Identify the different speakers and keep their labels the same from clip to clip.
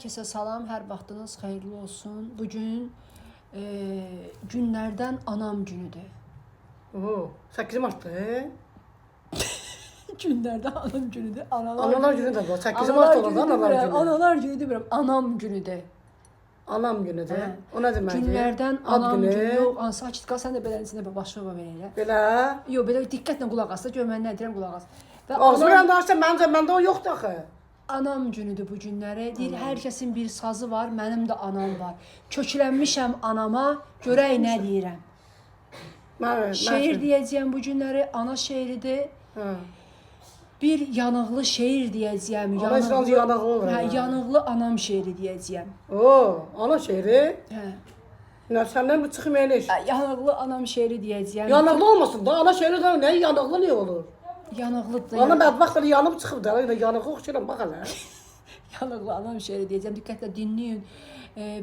Speaker 1: Herkese salam, hər vaxtınız xeyirli olsun. Bugün günlərdən anam günüdür.
Speaker 2: Oo, 8 Mart'tı.
Speaker 1: Günlərdən anam günüdür.
Speaker 2: Analar günü də var. 8 Mart olur da analar günü.
Speaker 1: Analar günü demirəm, anam günüdür.
Speaker 2: Anam günüdür. O nə deməkdir?
Speaker 1: Günlərdən
Speaker 2: Ad
Speaker 1: anam
Speaker 2: günü.
Speaker 1: günü. Yox, sakit qal, sən də beləsində başına belə elə.
Speaker 2: Belə.
Speaker 1: Yox, belə diqqətlə qulaq as da, gör mən nə deyirəm, qulaq as. Və
Speaker 2: Ağzımdan danışsa məndə o yoxdur axı.
Speaker 1: anam günüdür bu günləri. Deyir, hər kəsin bir sazı var, mənim də anam var. Köklənmişəm anama, görək nə deyirəm. Şeir deyəcəyəm bu günləri, ana şeiridir.
Speaker 2: Hə.
Speaker 1: Bir yanıqlı şeir deyəcəyəm.
Speaker 2: Ana İsrancı yanıqlı olur.
Speaker 1: Hə, yanıqlı anam şeiri deyəcəyəm.
Speaker 2: Oo, ana şeiri.
Speaker 1: Hə.
Speaker 2: Nə səndən bu çıxım eləş.
Speaker 1: Yanıqlı anam şeiri deyəcəyəm.
Speaker 2: Yanıqlı olmasın da, ana şeiri də nə yanıqlı nə olur?
Speaker 1: Yanıqlıdır.
Speaker 2: Ana bədbəxt belə yanıb çıxıb da, elə yanıqlı oxşayıram bax hələ.
Speaker 1: Yanıqlı anam şeiri deyəcəm. Diqqətlə dinləyin.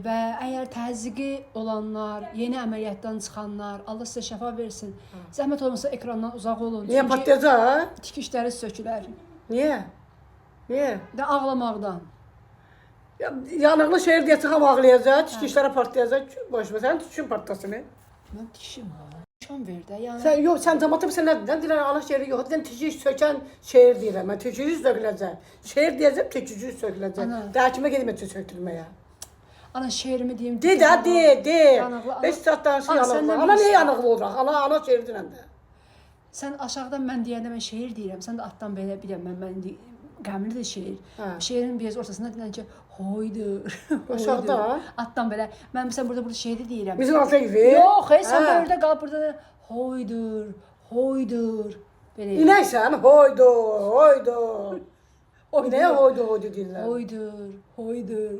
Speaker 1: Və əgər təzyiqi olanlar, yeni əməliyyatdan çıxanlar, Allah sizə şəfa versin. Zəhmət olmasa ekrandan uzaq olun.
Speaker 2: Niyə patlayacaq?
Speaker 1: Tikişləri sökülər.
Speaker 2: Niyə? Niyə?
Speaker 1: Və ağlamaqdan.
Speaker 2: Yanıqlı şeir deyə çıxam ağlayacaq, tikişlərə partlayacaq. Boş ver, sənin tikişin partlasın.
Speaker 1: Mən tikişim var. Şan ver də. Yəni
Speaker 2: Sən yox, sən cəmaata sən nə deyirsən? Deyirəm ana şeiri yox, deyirəm tikiş sökən şeir deyirəm. Mən tikiş söküləcək. Şeir deyəcəm, tikiş söküləcək. Dəhkimə gedib sökdürməyə.
Speaker 1: ana şeirimi deyim.
Speaker 2: De də, de.
Speaker 1: Yanıqlı ana.
Speaker 2: 5 saat danışır
Speaker 1: Ana,
Speaker 2: yanıqlı.
Speaker 1: səndən
Speaker 2: Ana niyə
Speaker 1: bilirsən.
Speaker 2: yanıqlı olacaq? Ana şeir deyirəm də.
Speaker 1: Sən aşağıdan mən deyəndə mən şeir deyirəm. Sən də altdan belə biləm mən qəmli də şeir.
Speaker 2: Hə.
Speaker 1: Şeirin biraz ortasında deyirəm ki, hoydur.
Speaker 2: Aşağıda?
Speaker 1: Altdan belə. Mən məsələn burada şeiri deyirəm.
Speaker 2: Bizim alta gibi.
Speaker 1: Yox, sən orada qal burada hoydur, hoydur. Belə.
Speaker 2: İnəksən, hoydu. İnəyə hoydu deyirlər.
Speaker 1: Hoydur.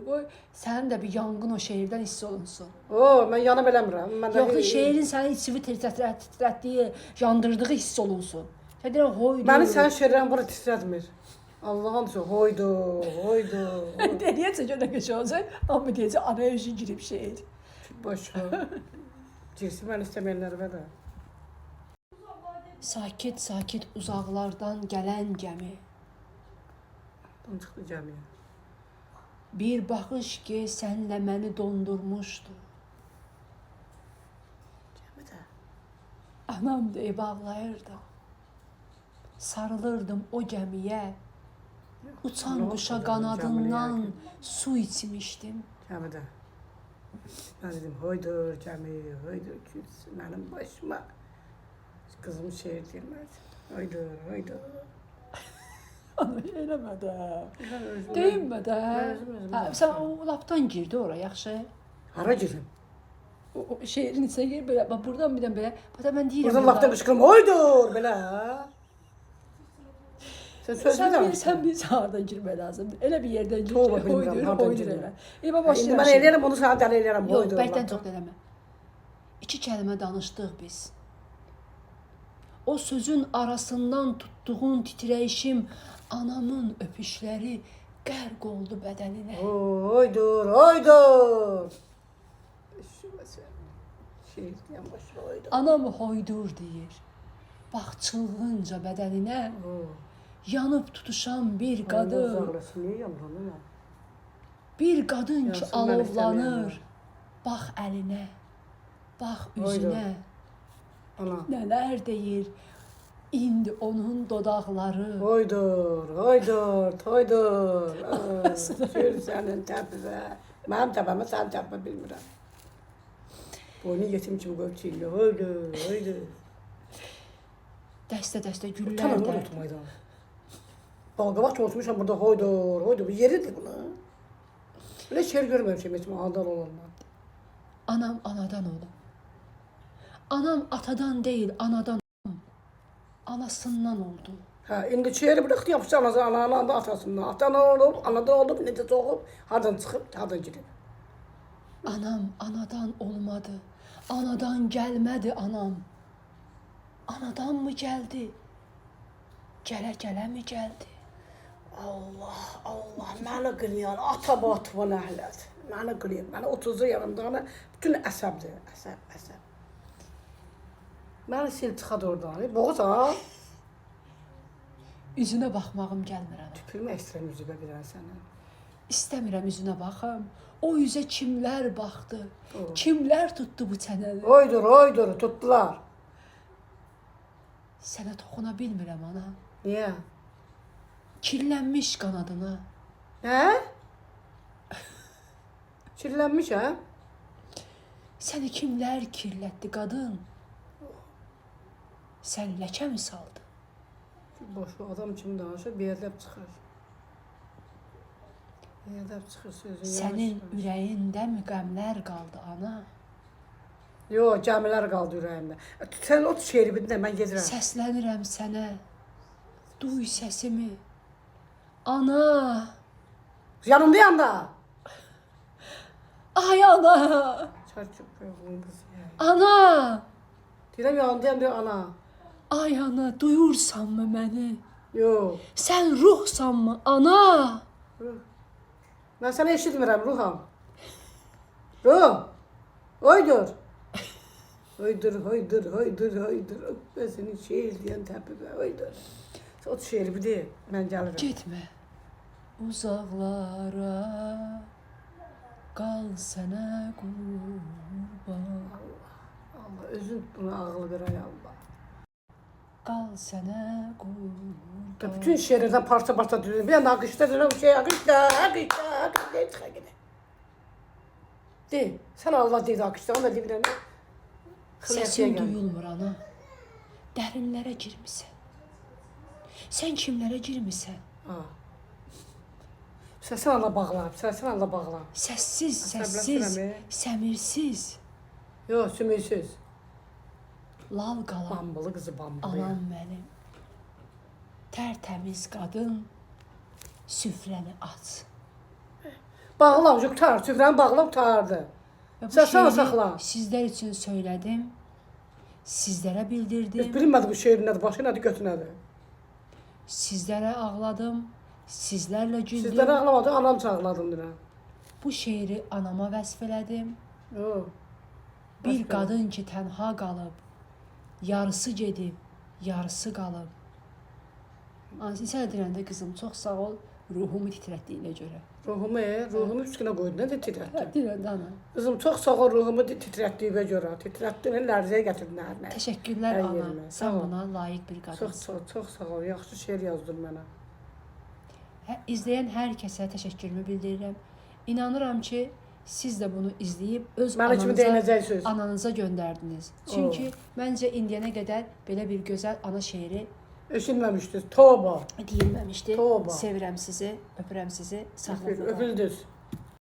Speaker 1: Qoy sənin də bir yanğın o şeirdən hiss olunsun.
Speaker 2: Oo, mən yanıb eləmirəm. Mən
Speaker 1: Yox, şeirin sənin içini titrətdiyi, yandırdığı hiss olunsun. Sən deyirəm hoydur.
Speaker 2: Məni sənin şeirlərin bura titrətmir. Allah'ın düşün, hoydu.
Speaker 1: Deneyəcək o nə qəşə olacaq, amma deyəcək araya özün girib şeir.
Speaker 2: Boş ver. Girsin mən istəməyənlərə də.
Speaker 1: Sakit uzaqlardan gələn gəmi.
Speaker 2: Tam çıxdı gəmiyə.
Speaker 1: Bir baxış ki, sənlə məni dondurmuşdu.
Speaker 2: Gəmi də.
Speaker 1: Anam deyib ağlayırdı. Sarılırdım o gəmiyə. Uçan quşa qanadından su içmişdim.
Speaker 2: Gəmi də. Mən dedim, hoydur gəmi, hoydur gülsün mənim başıma. Qızım şeir deyilməz. Hoydur.
Speaker 1: Ana eləmə də. Deyinmə də. Sən o lapdan girdi ora, yaxşı?
Speaker 2: Hara girim?
Speaker 1: O şeirin içinə gir belə, bax buradan bir dənə belə. Bax mən deyirəm.
Speaker 2: Buradan lapdan qışqırım, hoydur belə. Sən söz bilirsən.
Speaker 1: Sən bir hardan girmək lazımdır. Elə bir yerdən gir.
Speaker 2: Toba bilmirəm, hardan
Speaker 1: Hoydur
Speaker 2: girim.
Speaker 1: elə. Bax
Speaker 2: İndi mən eləyərəm, onu sana dəli eləyərəm,
Speaker 1: yox,
Speaker 2: hoydur.
Speaker 1: bəlkdən çox eləmə. 2 kəlmə danışdıq biz. O sözün arasından tutduğun titrəyişim, anamın öpüşləri qərq oldu bədəninə.
Speaker 2: Hoydur. Şeir deyəm, başına hoydur.
Speaker 1: Anam hoydur deyir. Bax çılğınca bədəninə. Yanıb tutuşan bir qadın. Bir qadın ki alovlanır. Bax əlinə. Bax üzünə. Nələr deyir indi onun dodaqları.
Speaker 2: Hoydur. Şür sənin təpizə. Mənim təpəmə sən təpə bilmirəm. Boynu yetim kimi qoyub çiyilir. Hoydur.
Speaker 1: Dəstə güllər
Speaker 2: Tamam,
Speaker 1: də.
Speaker 2: unutmaydım. Balqabaq oturmuşam burada hoydur. Bu yeridir buna. Belə şeir görməmişim heç anadan olanlar.
Speaker 1: Anam anadan olub. Anam atadan deyil, anadan olub. Anasından oldu.
Speaker 2: Hə, indi şeiri bırax yapışdı ananın atasından. Anadan olub, necə doğub, hardan çıxıb, hardan gedib.
Speaker 1: Anam anadan olmadı. Anadan gəlmədi anam. Anadan mı gəldi? Gələ mi gəldi?
Speaker 2: Allah, məni qınayan, ata-batıma nəhlət. Məni qınayan, məni 30 yanımda bütün əsəbdir, əsəb. Məni sil çıxadı oradan, boğuz ha.
Speaker 1: Üzünə baxmağım gəlmir ana.
Speaker 2: Tüpürmə ekstrem üzübə bilən sənə.
Speaker 1: İstəmirəm üzünə baxım. O üzə kimlər baxdı? Kimlər tutdu bu çənəni?
Speaker 2: Oydur, tutdular.
Speaker 1: Sənə toxuna bilmirəm ana.
Speaker 2: Niyə?
Speaker 1: Kirlənmiş qanadına.
Speaker 2: Hə? Kirlənmiş, hə?
Speaker 1: Səni kimlər kirlətdi qadın? Sən ləkə mi saldın?
Speaker 2: Boşu adam kimi danışır, bir ədəb çıxır. Bir ədəb çıxır sözün.
Speaker 1: Sənin ürəyindəmi qəmlər qaldı ana?
Speaker 2: Yox, gəmilər qaldı ürəyimdə. Sən o şeiri bir də mən gedirəm.
Speaker 1: Səslənirəm sənə. Duy səsimi. Ana!
Speaker 2: Yanında.
Speaker 1: Ay ana!
Speaker 2: Çarçıq oğlum qız ya.
Speaker 1: Ana!
Speaker 2: Deyirəm yanındayam diyor ana.
Speaker 1: Ay ana, duyursanmı məni?
Speaker 2: Yox.
Speaker 1: Sən ruhsanmı ana?
Speaker 2: Ruh. Mən səni eşitmirəm ruham. Ruh. Oydur. Oydur. Ben senin şiir diyen təpibə, oydur. O şiiri bir deyil, mən gəlirəm.
Speaker 1: Getmə uzaqlara, qal sənə qurban.
Speaker 2: Allah, özün buna ağıl ver ay Allah.
Speaker 1: Qal sənə qurban.
Speaker 2: Bütün şiirlerden parça düzülür. Bir anda akışta dönüyor, akışta. De, sen Allah dedi akışta, ona de bilən.
Speaker 1: Səsin duyulmur ana. Dərinlərə girmisən. Sən kimlərə girmisən?
Speaker 2: Səsin Allah bağlar,
Speaker 1: Səssiz,
Speaker 2: Əsəbləşirəm,
Speaker 1: səmirsiz.
Speaker 2: Yox, sümüksüz.
Speaker 1: Lal qalan
Speaker 2: Bambılı qızı, bambılı.
Speaker 1: anam mənim. Tərtəmiz qadın, süfrəni aç.
Speaker 2: Bağla, tutar, süfrəni bağla, tutardı.
Speaker 1: Və bu
Speaker 2: Sən sana
Speaker 1: şeiri
Speaker 2: saxla.
Speaker 1: sizlər üçün söylədim. Sizlərə bildirdim.
Speaker 2: Heç bilinmədi bu şeirin nədir, başı nədir, götü nədir.
Speaker 1: Sizlərə ağladım. Sizlərlə güldüm.
Speaker 2: Sizləri ağlamadı, anam çağladım deyirəm.
Speaker 1: Bu şeiri anama vəsf elədim.
Speaker 2: Yox.
Speaker 1: Bir qadın ki tənha qalıb, yarısı gedib, yarısı qalıb. Ansi sən deyəndə qızım çox sağ ol, ruhumu titrətdiyinə görə.
Speaker 2: Ruhumu üstünə qoydu, nə də titrətdi.
Speaker 1: Deyəndə ana.
Speaker 2: Qızım çox sağ ol, ruhumu titrətdiyinə görə. Titrətdin, lərzəyə gətirdin hər nə.
Speaker 1: Təşəkkürlər
Speaker 2: Hər
Speaker 1: ana.
Speaker 2: yerimə, sağ
Speaker 1: Sən
Speaker 2: ol.
Speaker 1: buna layiq bir qadınsın.
Speaker 2: Çox sağ ol, yaxşı şeir yazdın mənə.
Speaker 1: İzləyən hər kəsə təşəkkürümü bildirirəm. İnanıram ki, siz də bunu izləyib öz
Speaker 2: Mənə kimi deyinəcək söz.
Speaker 1: ananıza göndərdiniz. Çünki məncə indiyənə qədər belə bir gözəl ana şeiri
Speaker 2: Eşitməmişdiniz, toba.
Speaker 1: deyilməmişdi.
Speaker 2: Toba.
Speaker 1: Sevirəm sizi, öpürəm sizi, sağlıqla qalın.
Speaker 2: Öpüldünüz.